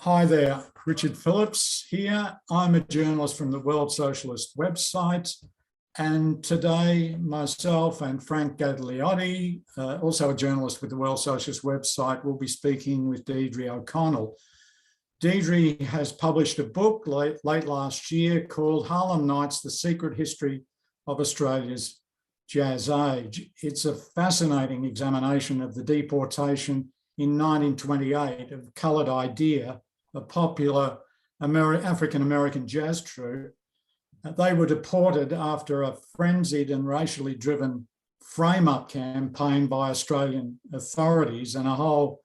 Hi there, Richard Phillips here. I'm a journalist from the World Socialist website, and today myself and Frank Gagliardi, also a journalist with the World Socialist website, will be speaking with Deirdre O'Connell. Deirdre has published a book late last year called Harlem Nights, The Secret History of Australia's Jazz Age. It's a fascinating examination of the deportation in 1928 of Coloured Idea, a popular African-American jazz troupe. They were deported after a frenzied and racially driven frame-up campaign by Australian authorities and a whole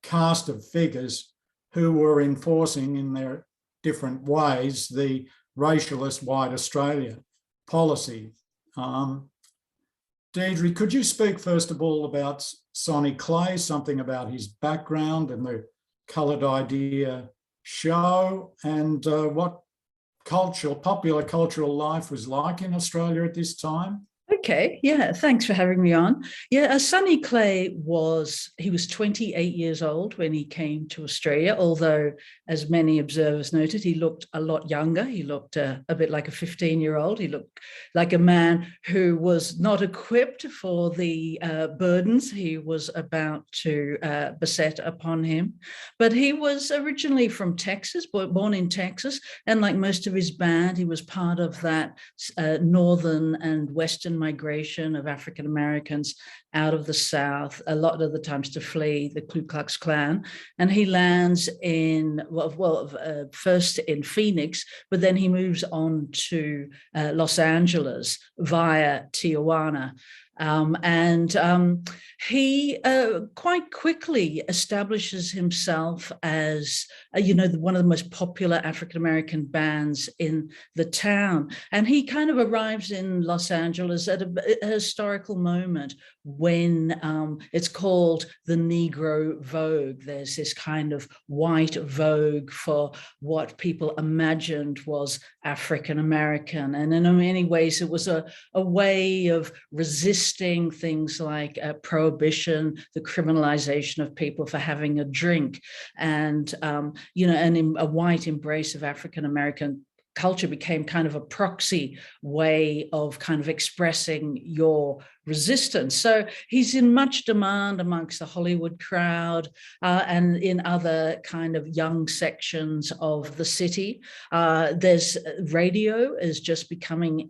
cast of figures who were enforcing in their different ways the racialist White Australia policy. Deirdre, could you speak first of all about Sonny Clay, something about his background and the Coloured Idea show, and what popular cultural life was like in Australia at this time? Okay, yeah, thanks for having me on. Yeah, Sonny Clay was 28 years old when he came to Australia, although, as many observers noted, he looked a lot younger. He looked a bit like a 15-year-old. He looked like a man who was not equipped for the burdens he was about to beset upon him. But he was originally from Texas, born in Texas, and like most of his band, he was part of that northern and western migration of African Americans out of the South, a lot of the times to flee the Ku Klux Klan. And he lands in, first in Phoenix, but then he moves on to Los Angeles via Tijuana. He quite quickly establishes himself as, one of the most popular African-American bands in the town. And he kind of arrives in Los Angeles at a historical moment when it's called the Negro Vogue. There's this kind of white vogue for what people imagined was African-American. And in many ways, it was a way of resisting things like prohibition, the criminalization of people for having a drink, and and a white embrace of African-American culture became kind of a proxy way of kind of expressing your resistance. So he's in much demand amongst the Hollywood crowd and in other kind of young sections of the city. There's radio is just becoming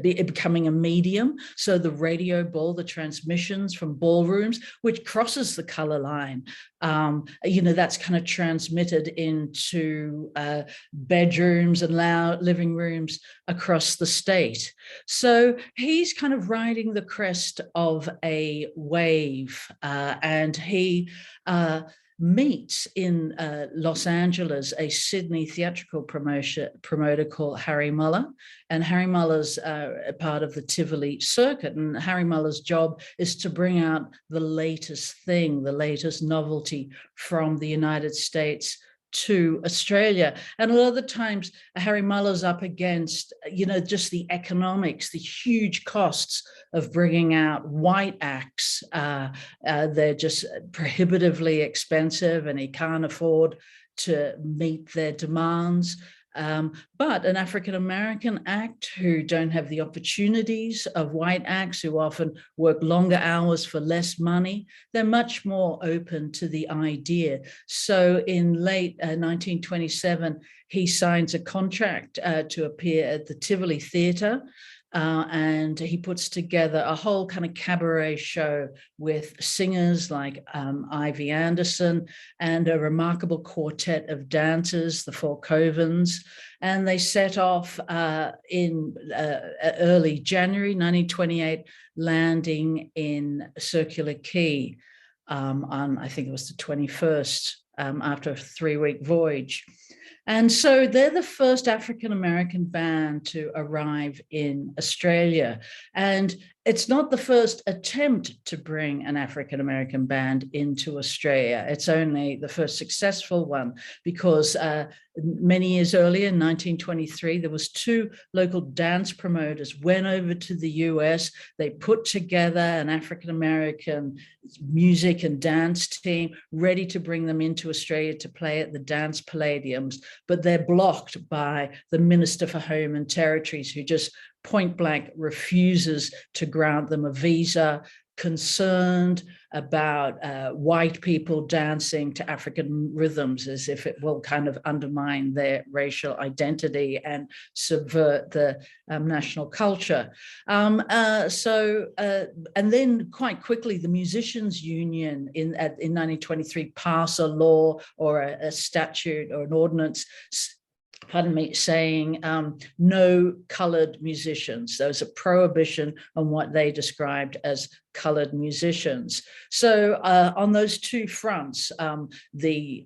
becoming a medium. So the radio ball, the transmissions from ballrooms, which crosses the color line, that's kind of transmitted into bedrooms and loud living rooms across the state. So he's kind of riding the crest of a wave, and he meets in Los Angeles a Sydney theatrical promoter called Harry Muller. And Harry Muller's part of the Tivoli circuit. And Harry Muller's job is to bring out the latest thing, the latest novelty from the United States to Australia. And a lot of the times Harry Muller's up against, just the economics, the huge costs of bringing out white acts. They're just prohibitively expensive and he can't afford to meet their demands. But an African-American act who don't have the opportunities of white acts, who often work longer hours for less money, they're much more open to the idea. So in late 1927, he signs a contract to appear at the Tivoli Theatre. And he puts together a whole kind of cabaret show with singers like Ivy Anderson and a remarkable quartet of dancers, the Four Covens. And they set off in early January 1928, landing in Circular Quay on, I think it was the 21st, after a 3-week voyage. And so they're the first African-American band to arrive in Australia. And It's not the first attempt to bring an African-American band into Australia. It's only the first successful one, because many years earlier, in 1923, there was 2 local dance promoters went over to the US. They put together an African-American music and dance team ready to bring them into Australia to play at the dance palladiums, but they're blocked by the Minister for Home and Territories, who just point blank refuses to grant them a visa, concerned about white people dancing to African rhythms as if it will kind of undermine their racial identity and subvert the national culture. And then quite quickly, the Musicians Union in 1923 passed a law or a statute or an ordinance, saying no coloured musicians. There was a prohibition on what they described as coloured musicians. So on those 2 fronts, the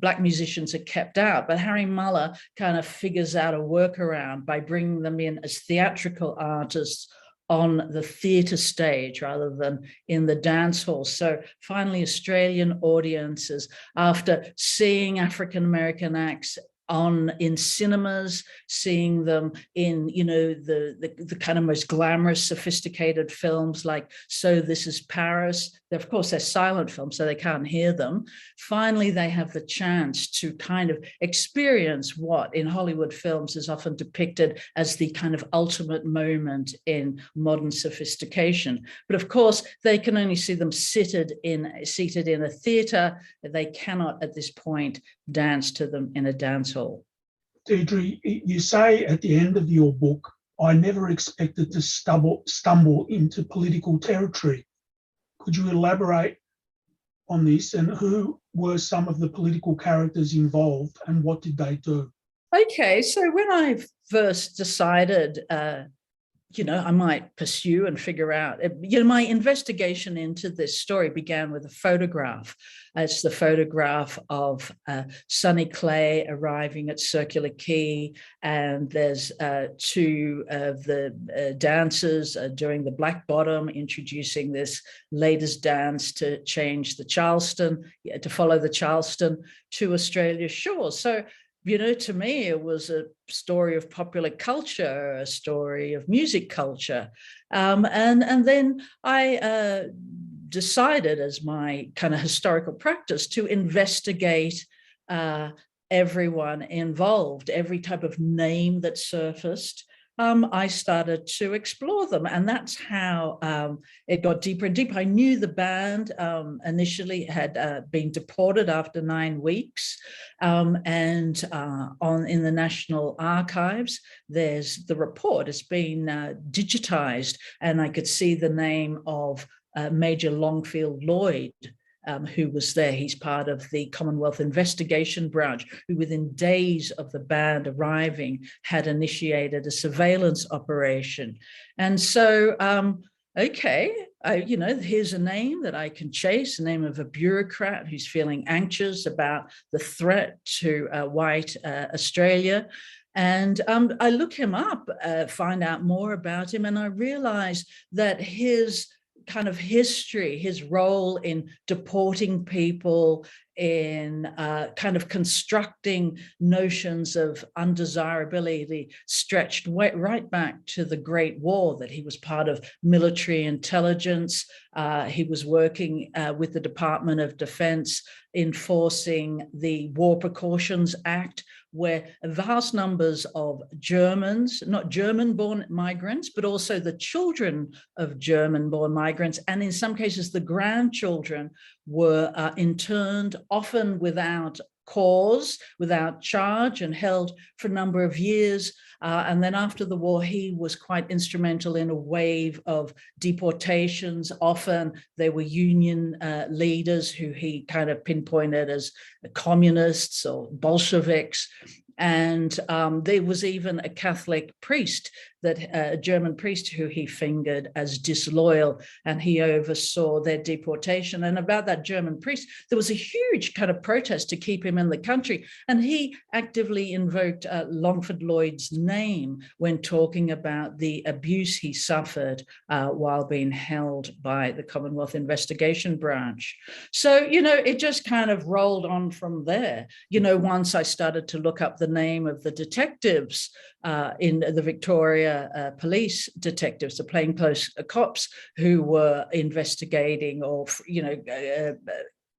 black musicians are kept out, but Harry Muller kind of figures out a workaround by bringing them in as theatrical artists on the theatre stage rather than in the dance hall. So finally, Australian audiences, after seeing African-American acts in cinemas, seeing them in, the kind of most glamorous, sophisticated films like So This Is Paris. Of course, they're silent films, so they can't hear them. Finally, they have the chance to kind of experience what in Hollywood films is often depicted as the kind of ultimate moment in modern sophistication. But of course, they can only see them seated in a theatre. They cannot, at this point, dance to them in a dance hall. Deirdre, you say at the end of your book, I never expected to stumble into political territory. Could you elaborate on this, and who were some of the political characters involved and what did they do? Okay, so when I first decided I might pursue and figure out, my investigation into this story began with a photograph. It's the photograph of Sonny Clay arriving at Circular Quay, and there's 2 of the dancers doing the Black Bottom, introducing this latest dance to change the Charleston, to follow the Charleston to Australia's shores. So to me, it was a story of popular culture, a story of music culture. And then I decided, as my kind of historical practice, to investigate everyone involved, every type of name that surfaced. I started to explore them, and that's how it got deeper and deeper. I knew the band initially had been deported after 9 weeks, and in the National Archives, there's the report. It's been digitized, and I could see the name of Major Longfield Lloyd, who was there. He's part of the Commonwealth Investigation Branch, who within days of the band arriving had initiated a surveillance operation. And so, here's a name that I can chase, the name of a bureaucrat who's feeling anxious about the threat to white Australia. And I look him up, find out more about him, and I realize that his kind of history, his role in deporting people, in kind of constructing notions of undesirability stretched right back to the Great War, that he was part of military intelligence. He was working with the Department of Defense enforcing the War Precautions Act, where vast numbers of Germans, not German-born migrants, but also the children of German-born migrants, and in some cases the grandchildren, were interned, often without cause, without charge, and held for a number of years. And then after the war, he was quite instrumental in a wave of deportations. Often they were union leaders who he kind of pinpointed as communists or Bolsheviks. And there was even a Catholic priest, a German priest, who he fingered as disloyal, and he oversaw their deportation. And about that German priest, there was a huge kind of protest to keep him in the country. And he actively invoked Longford Lloyd's name when talking about the abuse he suffered while being held by the Commonwealth Investigation Branch. So, it just kind of rolled on from there. Once I started to look up the name of the detectives in the Victoria Police detectives, the plainclothes cops who were investigating or,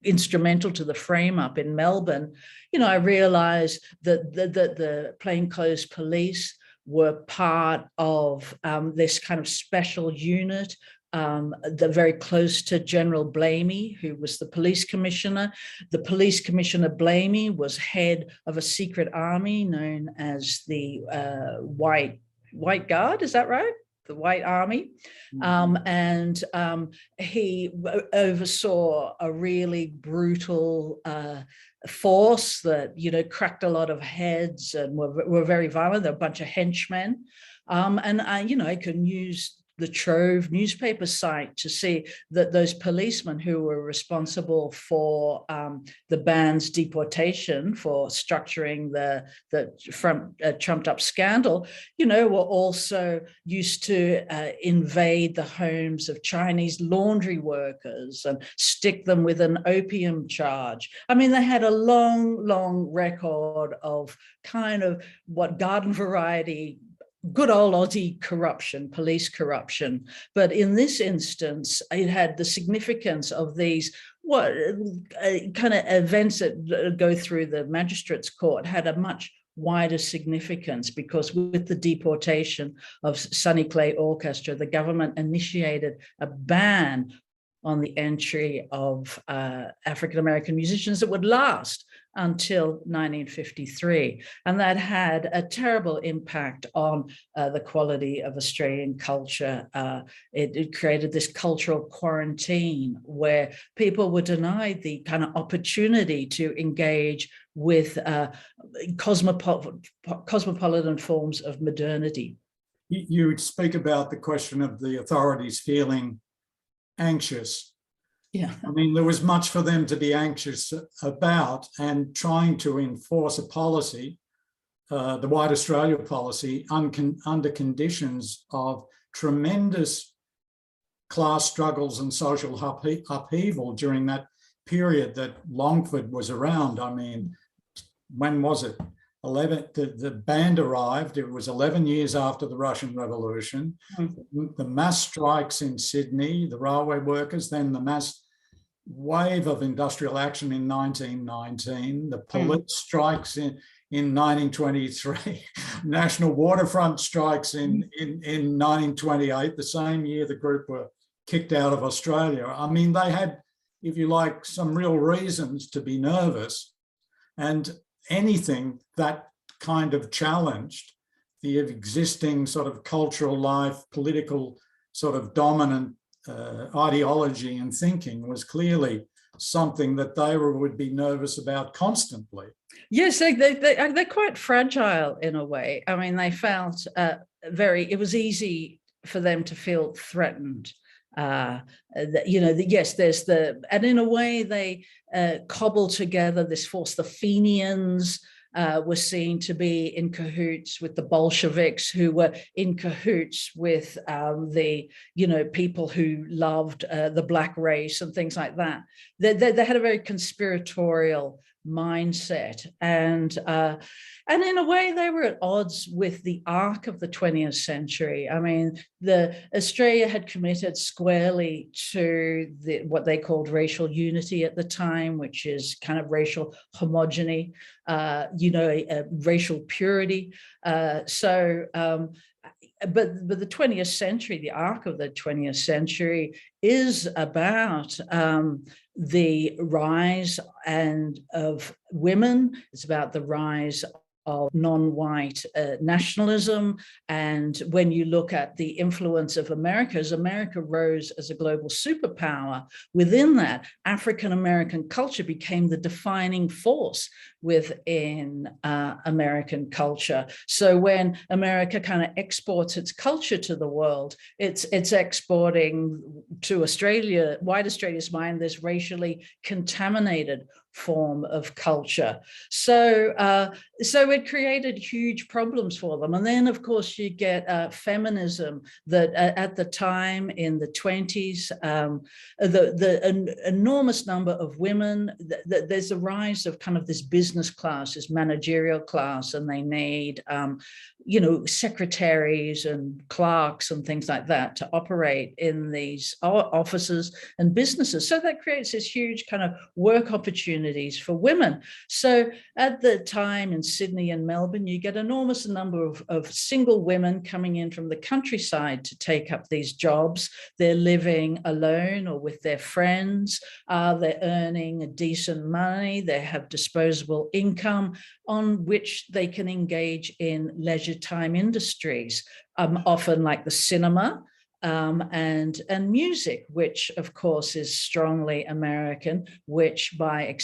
instrumental to the frame up in Melbourne, I realized that the plainclothes police were part of this kind of special unit. They're very close to General Blamey, who was the police commissioner. The police commissioner Blamey was head of a secret army known as the White Guard. Is that right? The White Army. And he oversaw a really brutal force that, cracked a lot of heads and were very violent. They're a bunch of henchmen. I can use the Trove newspaper site to see that those policemen who were responsible for the band's deportation, for structuring the trumped up scandal, were also used to invade the homes of Chinese laundry workers and stick them with an opium charge. I mean, they had a long record of kind of what garden variety good old Aussie corruption, police corruption. But in this instance, it had the significance of these kind of events that go through the magistrates' court had a much wider significance, because with the deportation of Sonny Clay Orchestra, the government initiated a ban on the entry of African-American musicians that would last until 1953. And that had a terrible impact on the quality of Australian culture. It created this cultural quarantine where people were denied the kind of opportunity to engage with cosmopolitan forms of modernity. You speak about the question of the authorities feeling anxious. Yeah. I mean, there was much for them to be anxious about, and trying to enforce a policy, the White Australia policy, under conditions of tremendous class struggles and social upheaval during that period that Longford was around. I mean, when was it? The band arrived. It was 11 years after the Russian Revolution. Mm-hmm. The mass strikes in Sydney, the railway workers, then the mass wave of industrial action in 1919, the police strikes in 1923, national waterfront strikes in 1928, the same year the group were kicked out of Australia. I mean, they had, if you like, some real reasons to be nervous, and anything that kind of challenged the existing sort of cultural life, political sort of dominant ideology and thinking was clearly something that they would be nervous about constantly. Yes, they're quite fragile in a way. I mean, they felt it was easy for them to feel threatened. Yes, there's and in a way they cobbled together this force. The Fenians were seen to be in cahoots with the Bolsheviks, who were in cahoots with the people who loved the black race and things like that. They had a very conspiratorial mindset, and in a way they were at odds with the arc of the 20th century. I mean, Australia had committed squarely to what they called racial unity at the time, which is kind of racial homogeny, racial purity. But the 20th century, the arc of the 20th century is about the rise of women. It's about the rise of non-white nationalism. And when you look at the influence of America, as America rose as a global superpower, within that, African-American culture became the defining force within American culture. So when America kind of exports its culture to the world, it's exporting to Australia, white Australia's mind, this racially contaminated form of culture. So it created huge problems for them. And then, of course, you get feminism that at the time in the 20s, an enormous number of women, there's a rise of kind of this business class, this managerial class, and they need, secretaries and clerks and things like that to operate in these offices and businesses. So that creates this huge kind of work opportunities for women. So at the time in Sydney and Melbourne, you get enormous number of single women coming in from the countryside to take up these jobs. They're living alone or with their friends. They're earning decent money. They have disposable income on which they can engage in leisure time industries, often like the cinema, and music, which of course is strongly American, which by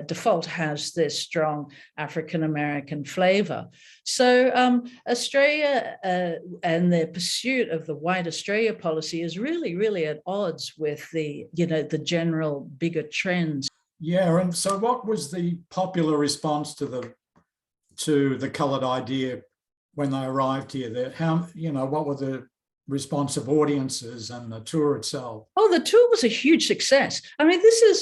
default has this strong African-American flavor. So Australia and the pursuit of the White Australia policy is really, really at odds with the general bigger trends. Yeah, and so what was the popular response to the coloured idea when they arrived here? What were the response of audiences and the tour itself? Oh, the tour was a huge success. I mean, this is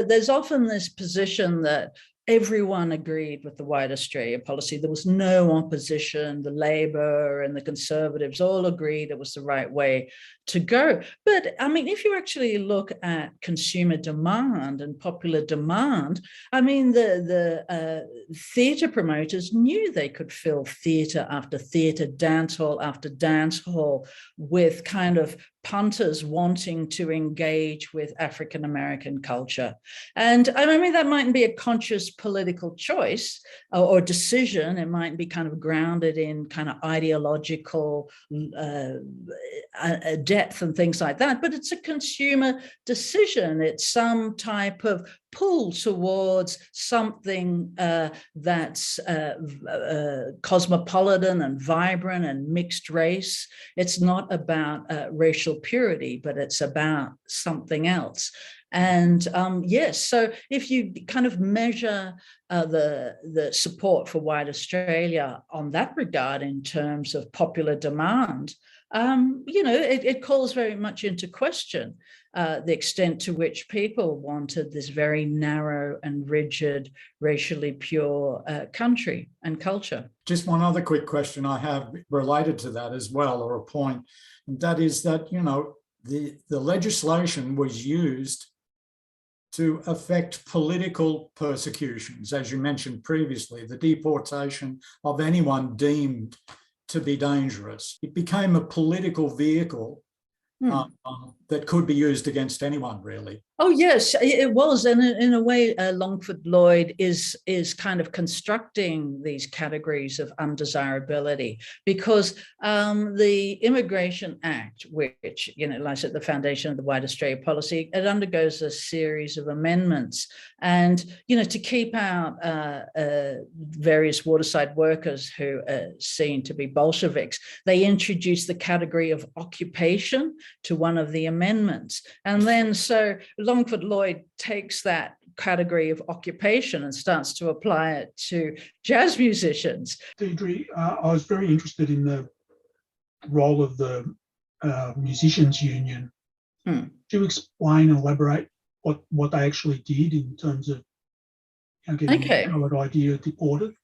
there's often this position that everyone agreed with the White Australia policy. There was no opposition. The Labor and the Conservatives all agreed it was the right way to go. But I mean, if you actually look at consumer demand and popular demand, I mean, the theatre promoters knew they could fill theatre after theatre, dance hall after dance hall with kind of punters wanting to engage with African-American culture. And I mean, that mightn't be a conscious political choice or decision. It might be kind of grounded in kind of ideological depth and things like that, but it's a consumer decision. It's some type of pull towards something that's cosmopolitan and vibrant and mixed race. It's not about racial purity, but it's about something else. And yes, so if you kind of measure the support for White Australia on that regard in terms of popular demand, it calls very much into question the extent to which people wanted this very narrow and rigid, racially pure country and culture. Just one other quick question I have related to that as well, or a point, and that is that, the legislation was used to affect political persecutions, as you mentioned previously, the deportation of anyone deemed to be dangerous. It became a political vehicle that could be used against anyone, really. Oh, yes, it was. And in a way, Longford Lloyd is kind of constructing these categories of undesirability, because the Immigration Act, which, lies at the foundation of the White Australia policy, it undergoes a series of amendments. And, to keep out various waterside workers who are seen to be Bolsheviks, they introduced the category of occupation to one of the amendments. And then so Longford Lloyd takes that category of occupation and starts to apply it to jazz musicians. Deirdre, I was very interested in the role of the musicians union. Could you explain and elaborate what they actually did in terms of getting the coloured idea deported?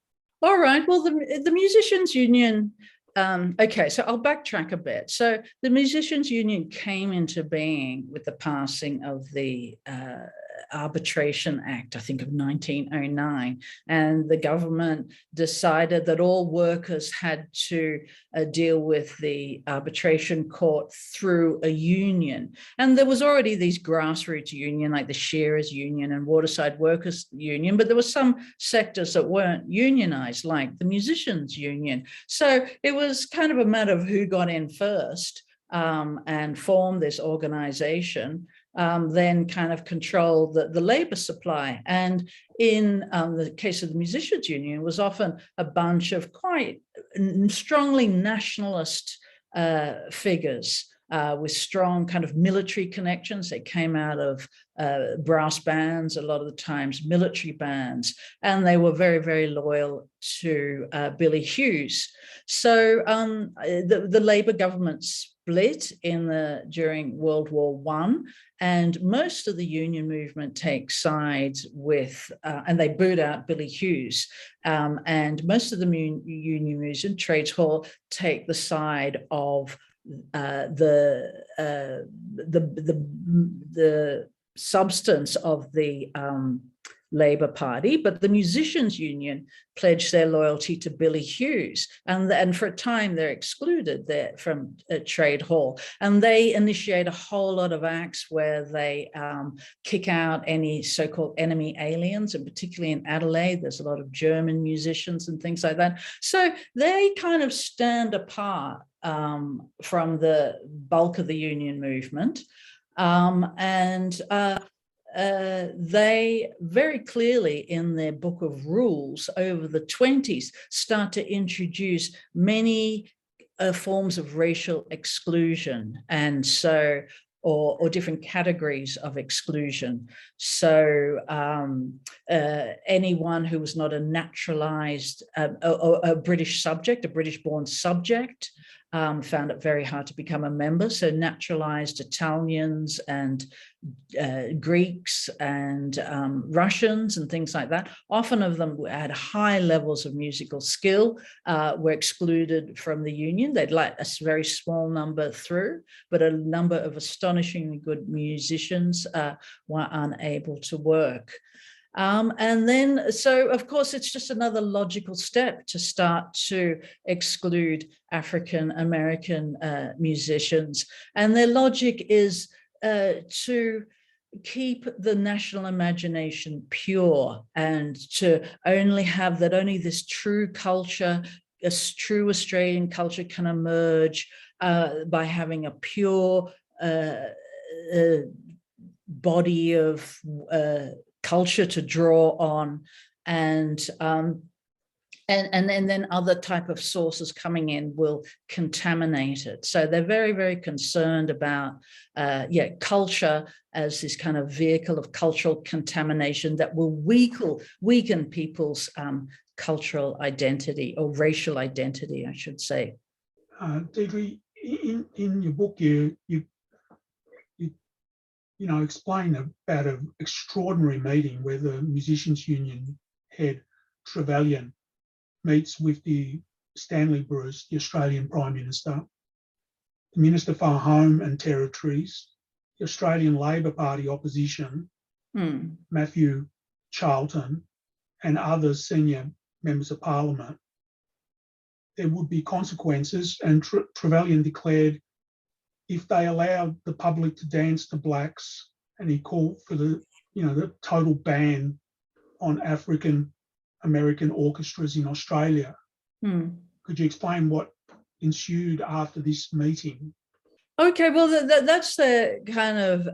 All right. Well, the musicians union. Okay, so I'll backtrack a bit. So the Musicians Union came into being with the passing of the Arbitration Act, I think of 1909, and the government decided that all workers had to deal with the arbitration court through a union. And there was already these grassroots union, like the Shearers Union and Waterside Workers Union, but there were some sectors that weren't unionized, like the Musicians Union. So it was kind of a matter of who got in first and formed this organization, then kind of controlled the labor supply. And in the case of the Musicians Union, it was often a bunch of quite strongly nationalist figures with strong kind of military connections. They came out of brass bands, a lot of the times military bands, and they were very, very loyal to Billy Hughes. So the Labour government split during World War I, and most of the union movement takes sides with, and they boot out Billy Hughes, and most of the union movement, Trades Hall, take the side of the substance of the Labour Party, but the Musicians Union pledged their loyalty to Billy Hughes, and for a time they're excluded from Trade Hall, and they initiate a whole lot of acts where they kick out any so-called enemy aliens, and particularly in Adelaide there's a lot of German musicians and things like that. So they kind of stand apart from the bulk of the union movement, they very clearly in their book of rules over the 20s start to introduce many forms of racial exclusion, and so or different categories of exclusion. So anyone who was not a naturalized, a British subject, a British-born subject, found it very hard to become a member. So naturalized Italians and Greeks and Russians and things like that, often of them had high levels of musical skill, were excluded from the union. They'd let a very small number through, but a number of astonishingly good musicians were unable to work. And then, so of course, it's just another logical step to start to exclude African American musicians. And their logic is to keep the national imagination pure, and to only have that only this true culture, a true Australian culture can emerge by having a pure body of culture to draw on, and then other type of sources coming in will contaminate it. So they're very, very concerned about culture as this kind of vehicle of cultural contamination that will weaken people's cultural identity, or racial identity, I should say. Deirdre, in your book, you know, explain about an extraordinary meeting where the Musicians Union head Trevelyan meets with the Stanley Bruce, the Australian Prime Minister, the Minister for Home and Territories, the Australian Labor Party opposition, Matthew Charlton, and other senior members of Parliament. There would be consequences, and Trevelyan declared if they allowed the public to dance to blacks, and he called for the total ban on African American orchestras in Australia. Could you explain what ensued after this meeting? Okay, well, that's the kind of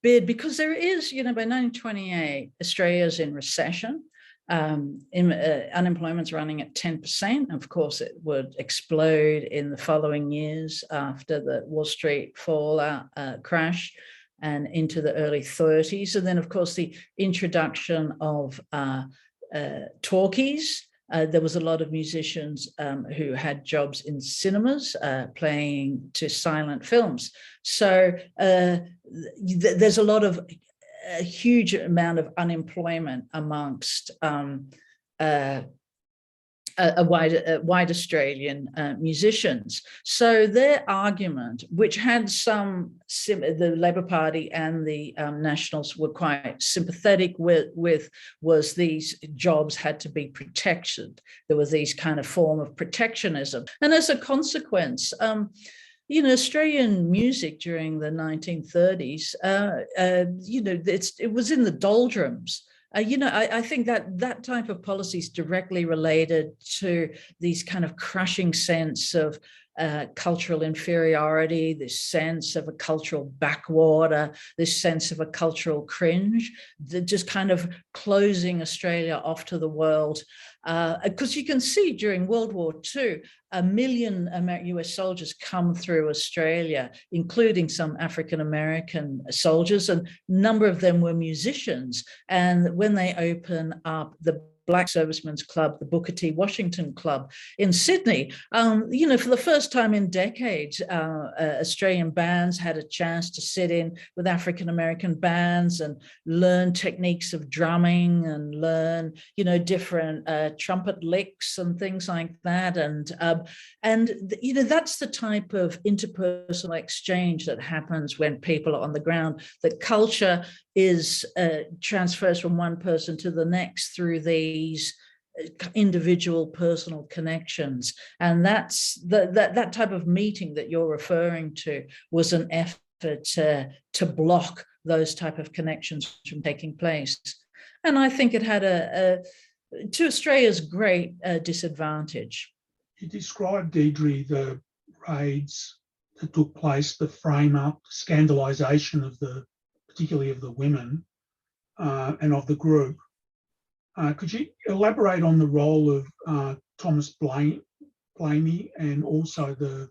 bid, because there is, by 1928, Australia's in recession. Unemployment's running at 10%. Of course, it would explode in the following years after the Wall Street fallout crash and into the early 30s. And then, of course, the introduction of talkies. There was a lot of musicians who had jobs in cinemas playing to silent films. So there's a huge amount of unemployment amongst white Australian musicians. So their argument, which had the Labor Party and the Nationals were quite sympathetic with, was these jobs had to be protected. There was these kind of form of protectionism. And as a consequence, Australian music during the 1930s, it was in the doldrums. I think that type of policy is directly related to these kind of crushing sense of cultural inferiority, this sense of a cultural backwater, this sense of a cultural cringe, just kind of closing Australia off to the world. Because you can see during World War II, 1 million US soldiers come through Australia, including some African-American soldiers, and a number of them were musicians. And when they open up the Black Servicemen's Club, the Booker T. Washington Club in Sydney, for the first time in decades, Australian bands had a chance to sit in with African-American bands and learn techniques of drumming and learn, different trumpet licks and things like that. And that's the type of interpersonal exchange that happens when people are on the ground. That culture is transfers from one person to the next through these individual personal connections. And that's that type of meeting that you're referring to was an effort to block those type of connections from taking place. And I think it had to Australia's great disadvantage. You described, Deirdre, the raids that took place, the frame up, scandalisation of particularly of the women and of the group. Could you elaborate on the role of Thomas Blamey and also the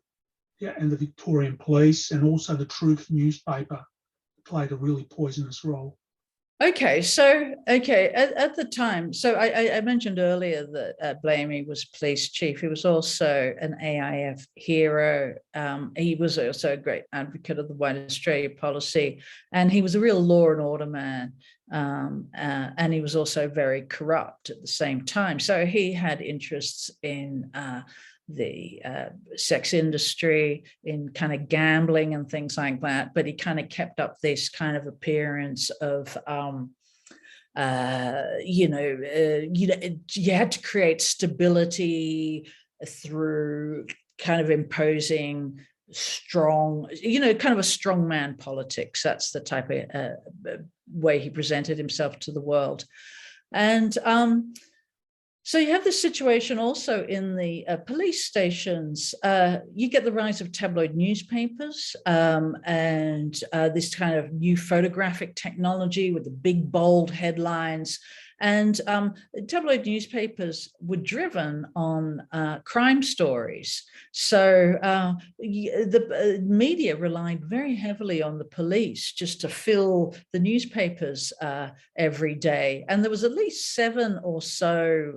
Victorian Police and also the Truth newspaper played a really poisonous role? Okay, so at the time, so I mentioned earlier that Blamey was police chief. He was also an AIF hero. He was also a great advocate of the White Australia policy, and he was a real law and order man. And he was also very corrupt at the same time. So he had interests in the sex industry, in kind of gambling and things like that. But he kind of kept up this kind of appearance of, you had to create stability through kind of imposing strong, kind of a strongman politics. That's the type of way he presented himself to the world. And so you have this situation also in the police stations. You get the rise of tabloid newspapers and this kind of new photographic technology with the big, bold headlines. And tabloid newspapers were driven on crime stories. So the media relied very heavily on the police just to fill the newspapers every day. And there was at least 7 or so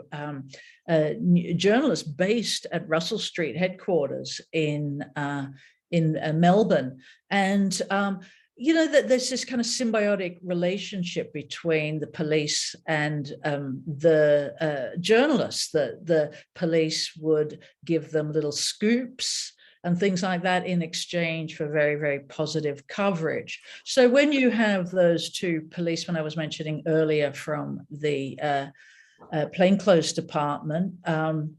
journalists based at Russell Street headquarters in Melbourne. And that there's this kind of symbiotic relationship between the police and the journalists, that the police would give them little scoops and things like that in exchange for very, very positive coverage. So when you have those two policemen I was mentioning earlier from the plainclothes department, when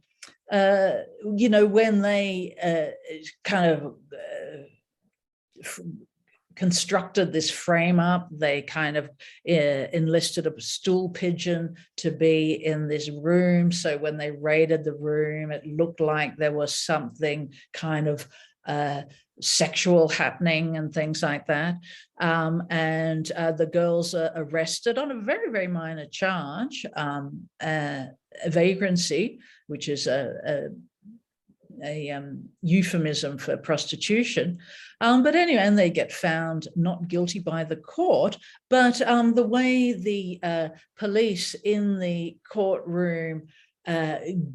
they kind of constructed this frame up, they kind of enlisted a stool pigeon to be in this room. So when they raided the room, it looked like there was something kind of sexual happening and things like that. And the girls are arrested on a very, very minor charge, vagrancy, which is a euphemism for prostitution. But anyway, and they get found not guilty by the court, but the way the police in the courtroom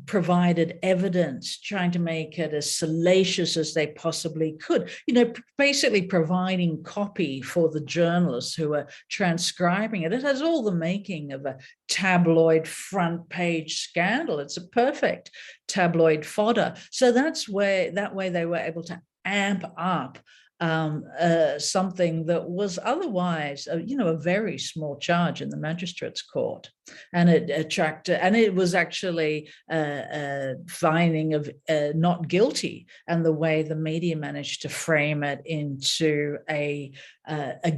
provided evidence, trying to make it as salacious as they possibly could, basically providing copy for the journalists who are transcribing it. It has all the making of a tabloid front page scandal. It's a perfect tabloid fodder. So that way they were able to amp up something that was otherwise, a very small charge in the magistrate's court, and it was actually a finding of not guilty, and the way the media managed to frame it into a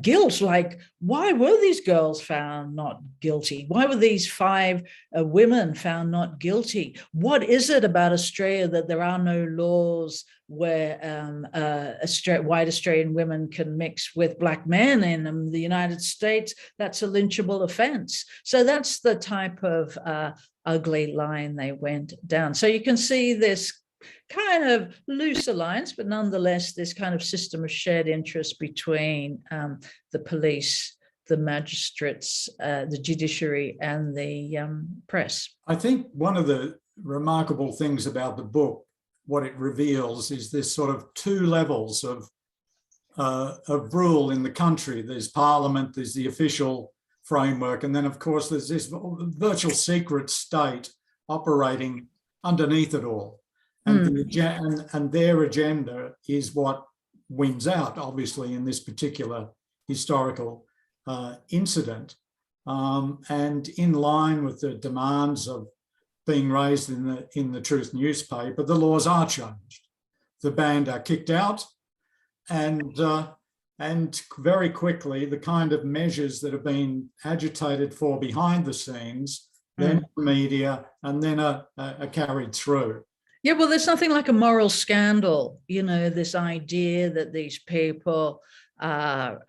guilt, like, why were these girls found not guilty? Why were these 5 women found not guilty? What is it about Australia that there are no laws where white Australian women can mix with black men in the United States? That's a lynchable offense. So that's the type of ugly line they went down. So you can see this kind of loose alliance, but nonetheless, this kind of system of shared interest between the police, the magistrates, the judiciary, and the press. I think one of the remarkable things about the book, what it reveals, is this sort of 2 levels of rule in the country. There's Parliament, there's the official framework, and then, of course, there's this virtual secret state operating underneath it all. And their agenda is what wins out, obviously, in this particular historical incident. And in line with the demands of being raised in the Truth newspaper, the laws are changed. The band are kicked out, and very quickly the kind of measures that have been agitated for behind the scenes, then the media, and then are carried through. Yeah, well, there's nothing like a moral scandal, this idea that these people are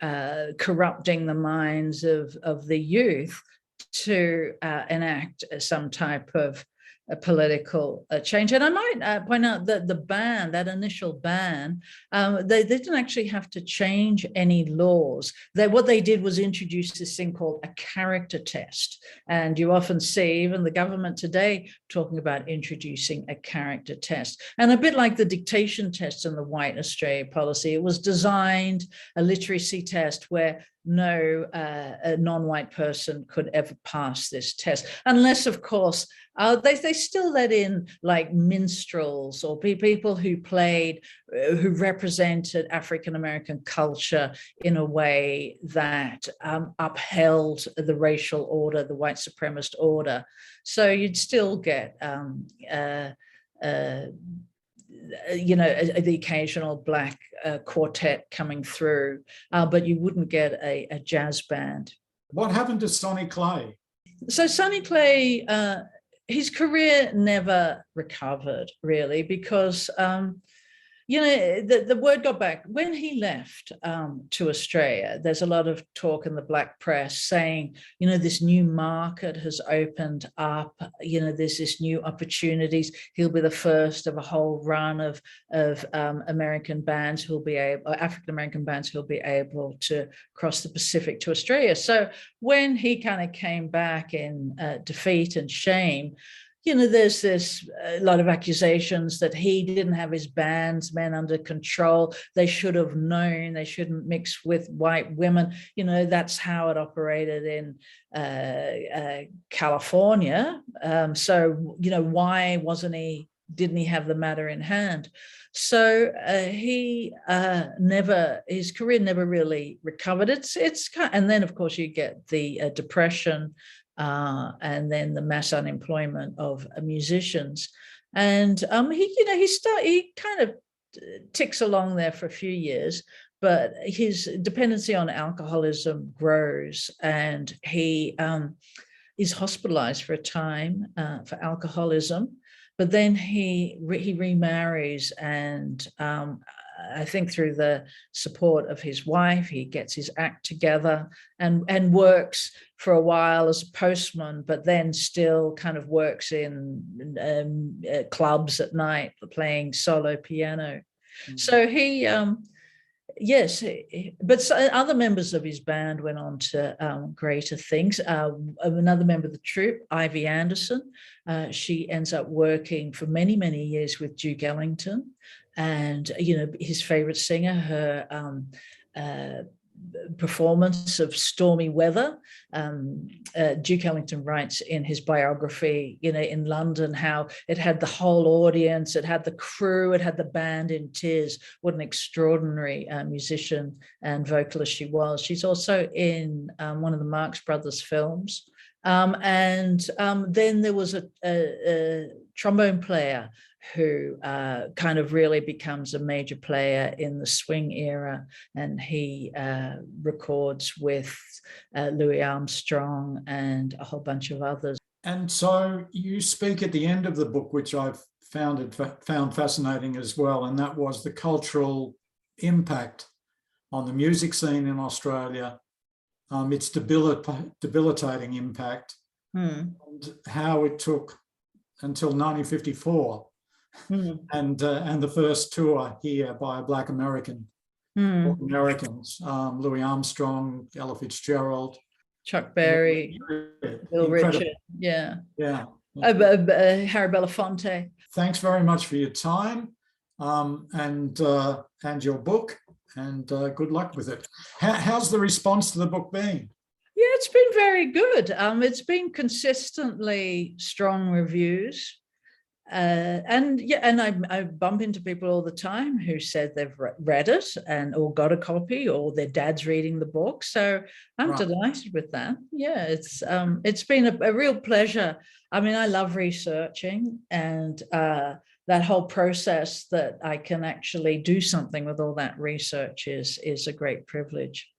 corrupting the minds of the youth to enact some type of a political change. And I might point out that the ban, that initial ban, they didn't actually have to change any laws. What they did was introduce this thing called a character test. And you often see even the government today talking about introducing a character test. And a bit like the dictation test in the White Australia policy, it was designed a literacy test where no a non-white person could ever pass this test, unless, of course, they still let in like minstrels or people who played, who represented African-American culture in a way that upheld the racial order, the white supremacist order. So you'd still get the occasional black quartet coming through, but you wouldn't get a jazz band. What happened to Sonny Clay? So Sonny Clay, his career never recovered, really, because the word got back when he left to Australia. There's a lot of talk in the black press saying, this new market has opened up. There's this new opportunities. He'll be the first of a whole run of American bands who'll be able, African-American bands who'll be able to cross the Pacific to Australia. So when he kind of came back in defeat and shame, there's this a lot of accusations that he didn't have his bandsmen under control. They should have known they shouldn't mix with white women. That's how it operated in California. So, why didn't he have the matter in hand? So his career never really recovered. And then, of course, you get the Depression, and then the mass unemployment of musicians, and he kind of ticks along there for a few years, but his dependency on alcoholism grows, and he is hospitalized for a time for alcoholism, but then he remarries, and I think through the support of his wife, he gets his act together and works for a while as a postman, but then still kind of works in clubs at night, playing solo piano. Mm-hmm. So Yes, but other members of his band went on to greater things. Another member of the troupe, Ivy Anderson, she ends up working for many, many years with Duke Ellington, and his favorite singer, her performance of Stormy Weather. Duke Ellington writes in his biography, in London, how it had the whole audience, it had the crew, it had the band in tears. What an extraordinary musician and vocalist she was. She's also in one of the Marx Brothers films. Then there was a trombone player who kind of really becomes a major player in the swing era, and he records with Louis Armstrong and a whole bunch of others. And so you speak at the end of the book, which I've found fascinating as well, and that was the cultural impact on the music scene in Australia, its debilitating impact, and how it took until 1954. And the first tour here by a Black Americans, Louis Armstrong, Ella Fitzgerald, Chuck Berry, Bill Richard, Harry Belafonte. Thanks very much for your time and your book, and good luck with it. How's the response to the book been? Yeah, it's been very good. It's been consistently strong reviews. I bump into people all the time who said they've read it or got a copy, or their dad's reading the book. So I'm delighted with that. Yeah, it's been a real pleasure. I mean, I love researching, and that whole process that I can actually do something with all that research is a great privilege.